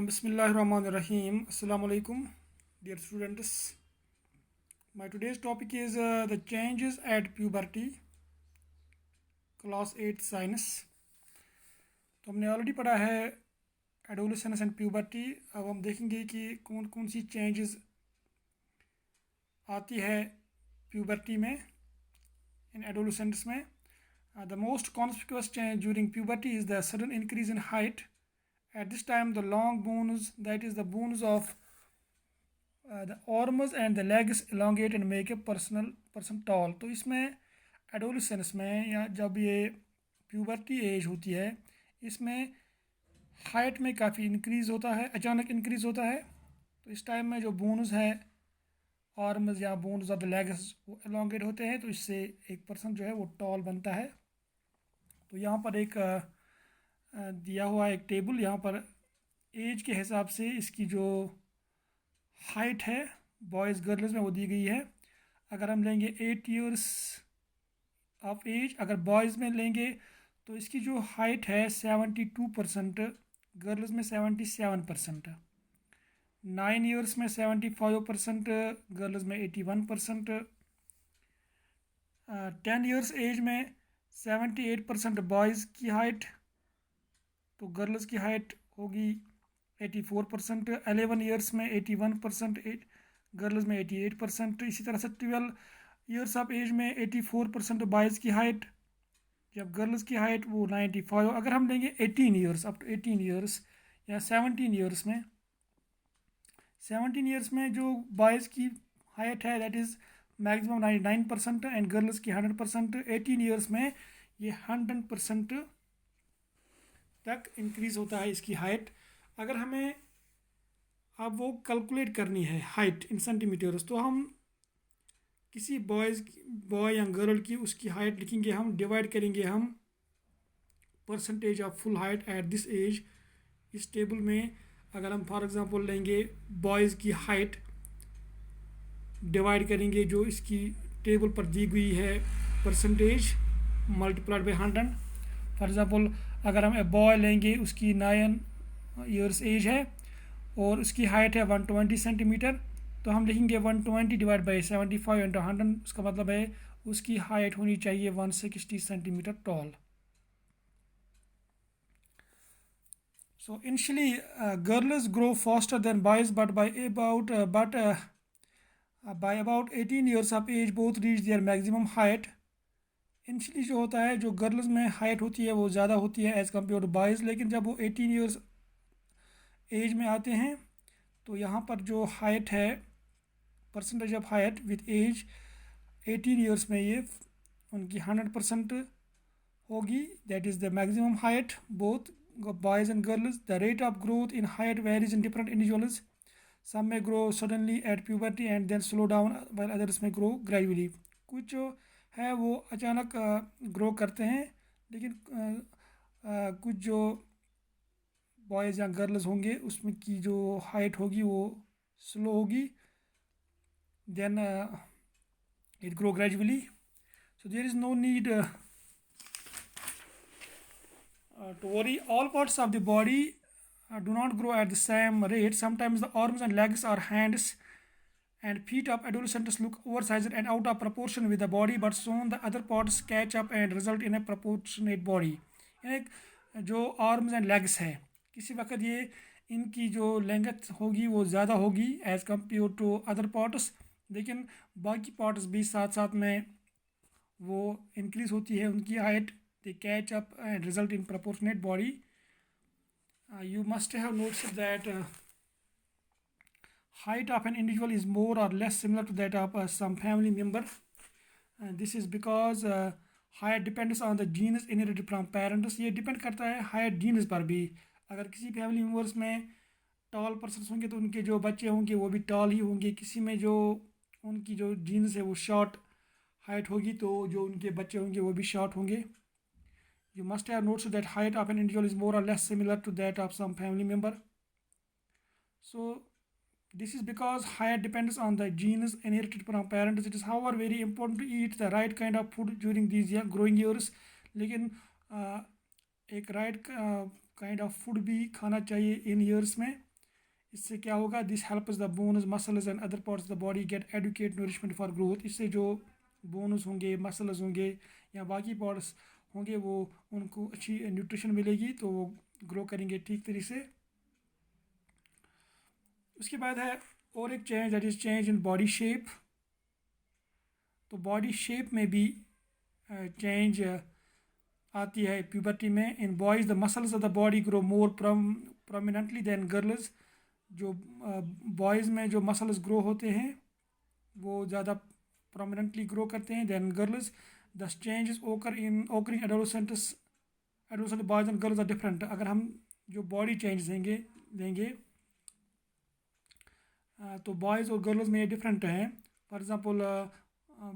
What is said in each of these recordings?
Bismillahirrahmanirrahim. Assalamu alaikum, dear students. My today's topic is the changes at puberty, class 8 science. तो हमने already पढ़ा है adolescence and puberty. अब हम देखेंगे कि कौन कौन सी चेंजेस आती है प्यूबर्टी में, इन एडोलेसेंट्स में. The most conspicuous change during puberty is the sudden increase in height. At this time, the long bones, that is the bones of the arms and the legs, elongate and make a person tall. तो इसमें adolescence में या जब ये puberty as होती है, इसमें height में काफ़ी इंक्रीज़ होता है, अचानक इंक्रीज़ होता है. तो इस टाइम में जो बोन्स है आर्म्स या बोन्स ऑफ द लेग्स वो एलोंगेट होते हैं, तो इससे एक पर्सन जो है वो टॉल बनता है. तो यहाँ पर एक दिया हुआ एक टेबल, यहाँ पर एज के हिसाब से इसकी जो हाइट है बॉयज़ गर्ल्स में वो दी गई है. अगर हम लेंगे 8 इयर्स ऑफ एज, अगर बॉयज़ में लेंगे तो इसकी जो हाइट है 72%, गर्ल्स में 77%, 9 इयर्स में 75%, गर्ल्स में 81%, 10 इयर्स एज में 78% बॉयज़ की हाइट, तो गर्ल्स की हाइट होगी 84%, 11 इयर्स में 81%, गर्ल्स में 88%. इसी तरह से 12 इयर्स ऑफ एज में 84% बॉयज़ की हाइट, जब गर्ल्स की हाइट वो 95. अगर हम लेंगे 18 इयर्स, अप टू 18 इयर्स या 17 इयर्स में, 17 इयर्स में जो बॉयज़ की हाइट है that is maximum 99% and girls की 100%. 18 इयर्स में ये 100% तक इंक्रीज़ होता है इसकी हाइट. अगर हमें अब वो कैलकुलेट करनी है हाइट इन सेंटीमीटर्स, तो हम किसी बॉय या गर्ल की उसकी हाइट लिखेंगे, हम डिवाइड करेंगे हम percentage of full height at this age. इस टेबल में अगर हम फॉर एग्जांपल लेंगे बॉयज़ की हाइट, डिवाइड करेंगे जो इसकी टेबल पर दी गई है percentage multiplied by 100. For example अगर हम ए बॉय लेंगे, उसकी 9 इयर्स एज है और उसकी हाइट है 120 सेंटीमीटर, तो हम लिखेंगे 120 डिवाइड बाई 75 इंटू 100. उसका मतलब है उसकी हाइट होनी चाहिए 160 centimetre toll. So initially girls grow faster than boys, but by about 18 years of age both reach their maximum height. Initially जो होता है, जो गर्ल्स में हाइट होती है वो ज़्यादा होती है एज़ कम्पेयर टू बॉयज़, लेकिन जब वो 18 इयर्स एज में आते हैं तो यहाँ पर जो हाइट है, percentage of height with age 18 years में ये उनकी 100% होगी. That is the maximum height both boys and girls. The rate of growth in height varies in different individuals. Some may grow suddenly at puberty and then slow down, while others may grow gradually. कुछ जो है वो अचानक grow करते हैं, लेकिन कुछ जो बॉयज़ या गर्ल्स होंगे उसमें की जो हाइट होगी वो स्लो होगी, then it grow gradually. So there is no need to worry. All parts of the body do not grow at the same rate. Sometimes the arms and legs or hands and feet of adolescents look oversized and out of proportion with the body, but soon the other parts catch up and result in a proportionate body. यानी जो arms and legs है, किसी वक्त ये इनकी जो length होगी वो ज़्यादा होगी as compared to other parts, लेकिन बाकी पार्ट्स भी साथ साथ में वो इंक्रीज़ होती है उनकी height. They catch up and result in proportionate body. You must have noticed that height of an individual is more or less similar to that of some family member. This is because height depends on the genes inherited from parents. ये depend करता है height genes पर भी. अगर किसी family members में toll person होंगे तो उनके जो बच्चे होंगे वो भी टॉल ही होंगे. किसी में जो उनकी जो जीन्स है वो शॉर्ट हाइट होगी तो जो उनके बच्चे होंगे वो भी शॉर्ट होंगे. You must have noticed that height of an individual is more or less similar to that of some family member. So this is because height depends on the genes inherited from parents. It is however very important to eat the right kind of food during these growing years. लेकिन एक right kind of food भी खाना चाहिए इन years में. इससे क्या होगा, this helps the bones muscles and other parts of the body get adequate nourishment for growth. इससे जो बोन्स होंगे, मसल्स होंगे या बाकी पार्ट्स होंगे, वो उनको अच्छी न्यूट्रिशन मिलेगी तो वो ग्रो करेंगे ठीक तरीके से। उसके बाद है और एक change, that is change in body shape. तो बॉडी शेप में भी चेंज आती है प्यूबर्टी में। In boys the muscles of the body grow more prominently than girls. जो बॉयज़ में जो मसल्स ग्रो होते हैं वो ज़्यादा प्रोमिनेंटली ग्रो करते हैं than girls. The changes occurring adolescent boys and girls are different. अगर हम जो बॉडी चेंज देंगे तो बॉयज़ और गर्ल्स में ये डिफरेंट हैं। For example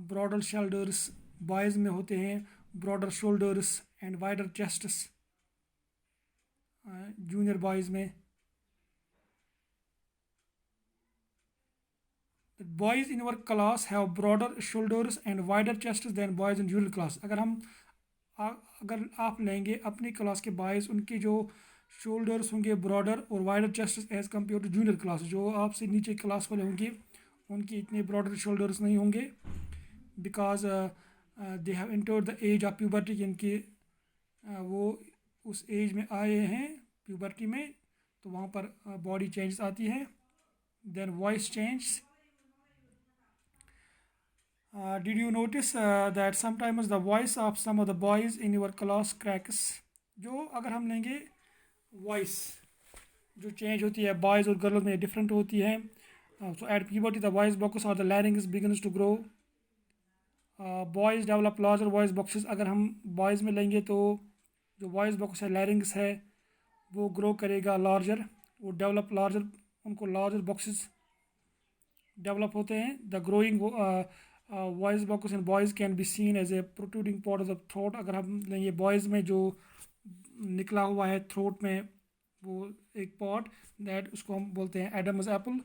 broader shoulders boys में होते हैं, broader shoulders and wider chests junior boys में। Boys in our class have broader shoulders and wider chests then boys in junior class. अगर आप लेंगे अपनी क्लास के बॉयज़, उनके जो शोल्डर्स होंगे ब्रॉडर और wider chest as compared to junior class. जो आपसे नीचे क्लास वाले होंगे उनके इतने ब्रॉडर शोल्डर्स नहीं होंगे, because they have entered the age of puberty. इनके वो उस एज में आए हैं प्यूबर्टी में, तो वहाँ पर बॉडी चेंज आती है। Then voice change. Did you notice that sometimes the voice of some of the boys in your class cracks? जो अगर हम लेंगे वॉइस जो चेंज होती है बॉयज़ और गर्ल्स में डिफरेंट होती है। So at puberty the voice box और the larynx begins to grow. Boys develop larger voice boxes. अगर हम बॉयज़ में लेंगे तो जो वॉइस बॉक्स है लैरिंग्स है वो ग्रो करेगा लार्जर, वो डेवलप लार्जर, उनको लार्जर बॉक्सेस डेवलप होते हैं। The growing voice box in boys can be seen as a protruding part of the throat. अगर हम लेंगे बॉयज़ में जो निकला हुआ है थ्रोट में वो एक पार्ट, दैट उसको हम बोलते हैं Adam's apple.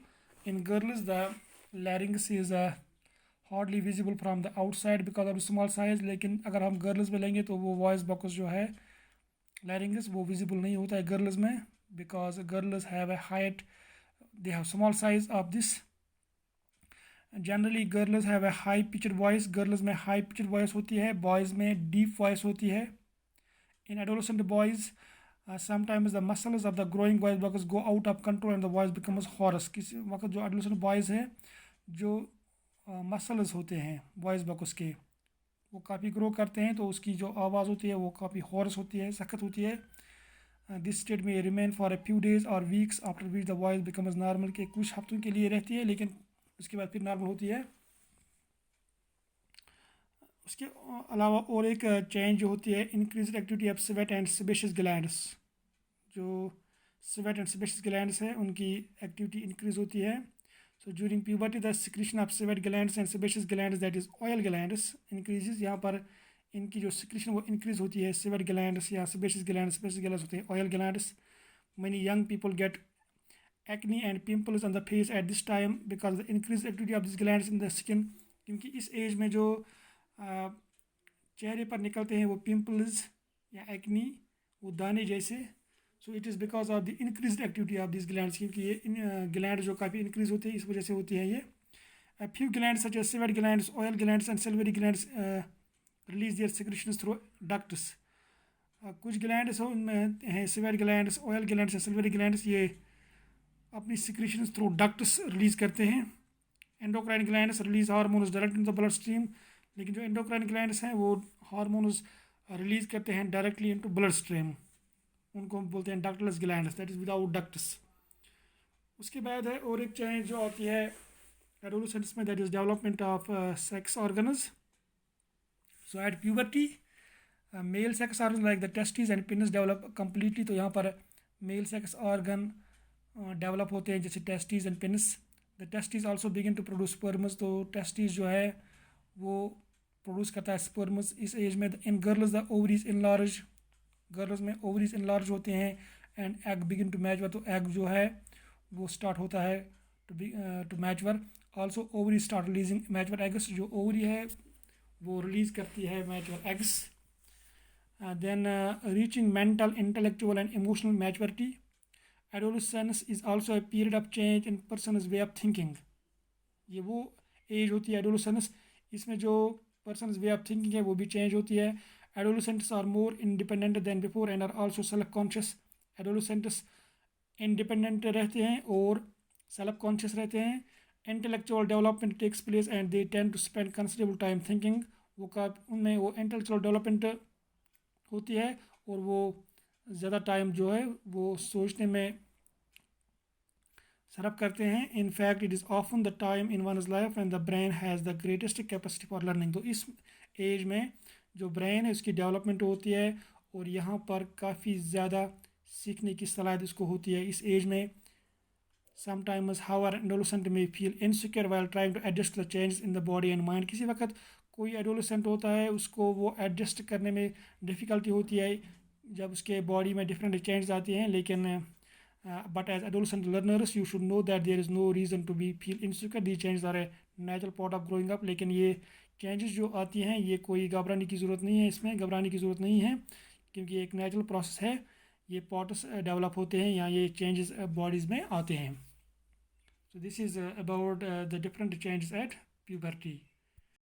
In girls the larynx is hardly visible from the outside because of small size. लेकिन अगर हम गर्ल्स में लेंगे तो वो वॉइस बॉक्स जो है लैरिंग्स वो विजिबल नहीं होता है गर्ल्स में, because girls have a height, they have small size of this. Generally girls have a high pitched voice. Girls में हाई पिचड वॉइस होती है, बॉयज़ में डीप वॉइस होती है। In adolescent boys sometimes the muscles of the growing voice box go out of control and the voice becomes hoarse। किसी वक्त जो adolescent boys है जो मसल्स होते हैं वॉइस बॉक्स के वो काफ़ी ग्रो करते हैं, तो उसकी जो आवाज़ होती है वो काफ़ी हॉर्स होती है, सख्त होती है। दिस स्टेट में remain for a few days और weeks after which the voice becomes normal. के कुछ हफ्तों के लिए रहती है लेकिन उसके बाद फिर नॉर्मल होती है। उसके अलावा और एक चेंज जो होती है increase activity of sweat and sebaceous glands. जो स्वेट एंड सेबेशियस ग्लैंड्स है उनकी एक्टिविटी इंक्रीज होती है। So during puberty the secretion of sweat glands and sebaceous glands that is oil glands increases. यहाँ पर इनकी जो सिक्रीशन वो इंक्रीज होती है, स्वेट ग्लैंड्स या सेबेशियस ग्लैंड्स होते हैं oil glands. many young people get acne and pimples on the face at this time because the increased activity of these glands in the skin। क्योंकि इस age में जो चेहरे पर निकलते हैं वो पिंपल्स या एक्नी, वो दाने जैसे। So it is because of the increase activity of this glands, क्योंकि ये ग्लैंड जो काफ़ी इंक्रीज होते हैं इस वजह से होती है ये। Few glands such as sweat glands, oil glands and salivary glands release their secretions through ducts. कुछ ग्लैंड्स हो उनमें हैं सेवेट ग्लैंड्स, ऑयल ग्लैंड्स या सिल्वरी ग्लैंड्स, ये अपनी सिक्रेशंस थ्रू डक्ट्स रिलीज करते हैं। Endocrine glands release hormones direct in the blood stream. लेकिन जो एंडोक्राइन ग्लैंड्स हैं वो हार्मोन्स रिलीज करते हैं डायरेक्टली इनटू ब्लड स्ट्रीम, उनको हम बोलते हैं ductless glands, that is without ducts. उसके बाद है और एक चेंज जो आती है एडोलेसेंट्स में, that is development of sex organs. So at puberty male sex organ like the testis and pins develop completely. तो यहाँ पर मेल सेक्स ऑर्गन डेवलप होते हैं जैसे testis and penis. The testis also begin to produce sperms. तो testis जो है वो प्रोड्यूस करता है स्पर्म्स इस एज में। In girls the ovaries enlarge, girls में ओवरीज इनलार्ज होते हैं and egg begin to mature. तो एग जो है वो स्टार्ट होता है to mature. Also ovary start releasing mature eggs. जो ओवरी है वो रिलीज करती है mature eggs. Then reaching mental intellectual and emotional maturity. Adolescence is also a period of change in person's way of thinking. ये वो as होती है adolescence, इसमें जो पर्सनस वे ऑफ थिंकिंग है वो भी चेंज होती है। Adolescents are more independent than before and are also self conscious. Adolescents independent रहते हैं और सेल्फ कॉन्शियस रहते हैं। Intellectual development takes place and they tend to spend considerable time thinking. वो का उनमें वो इंटेलेक्चुअल डेवलपमेंट होती है और वो ज़्यादा टाइम जो है वो सोचने में सर्व करते हैं। In fact it is often the time in वनस life and the brain has the greatest capacity for learning. तो इस एज में जो ब्रेन है उसकी डेवलपमेंट होती है और यहाँ पर काफ़ी ज़्यादा सीखने की सलाहियत उसको होती है इस एज में। Sometimes however adolescent may feel insecure while trying to adjust the changes in the body and mind. किसी वक्त कोई एडोलसेंट होता है उसको वो एडजस्ट करने में डिफ़िकल्टी होती है जब उसके बॉडी में डिफरेंट चेंजेस आते हैं, लेकिन but as adolescent learners you should know that there is no reason to be feel insecure. These changes are a natural part of growing up. लेकिन ये चेंजेस जो आती हैं ये कोई घबराने की ज़रूरत नहीं है, इसमें घबराने की ज़रूरत नहीं है क्योंकि एक नेचुरल प्रोसेस है। ये पार्ट्स डेवलप होते हैं या ये चेंजेस बॉडीज़ में आते हैं। So this is about the different changes at puberty.